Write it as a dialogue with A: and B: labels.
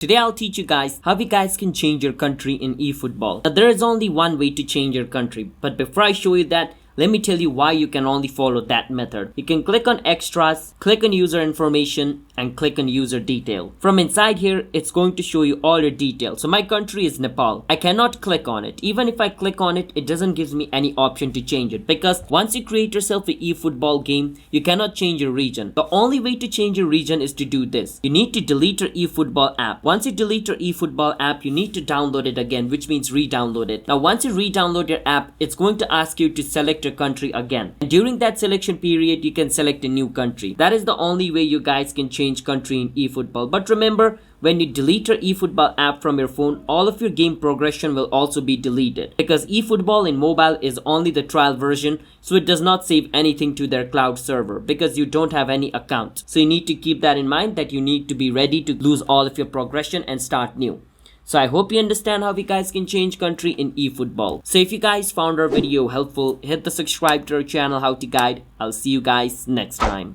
A: Today I'll teach you guys how you guys can change your country in eFootball. Now there is only one way to change your country, but before I show you that, let me tell you why you can only follow that method. You can click on extras, click on user information and click on user detail. From inside here, it's going to show you all your details. So my country is Nepal. I cannot click on it. Even if I click on it, it doesn't give me any option to change it because once you create yourself an eFootball game, you cannot change your region. The only way to change your region is to do this. You need to delete your eFootball app. Once you delete your eFootball app, you need to download it again, which means re-download it. Now once you re-download your app, it's going to ask you to select your country again. And during that selection period, you can select a new country. That is the only way you guys can change country in eFootball. But remember, when you delete your eFootball app from your phone, all of your game progression will also be deleted because eFootball in mobile is only the trial version, so it does not save anything to their cloud server because you don't have any account. So you need to keep that in mind, that you need to be ready to lose all of your progression and start new. So I hope you understand how you guys can change country in eFootball. So if you guys found our video helpful, hit the subscribe to our channel How to Guide. I'll see you guys next time.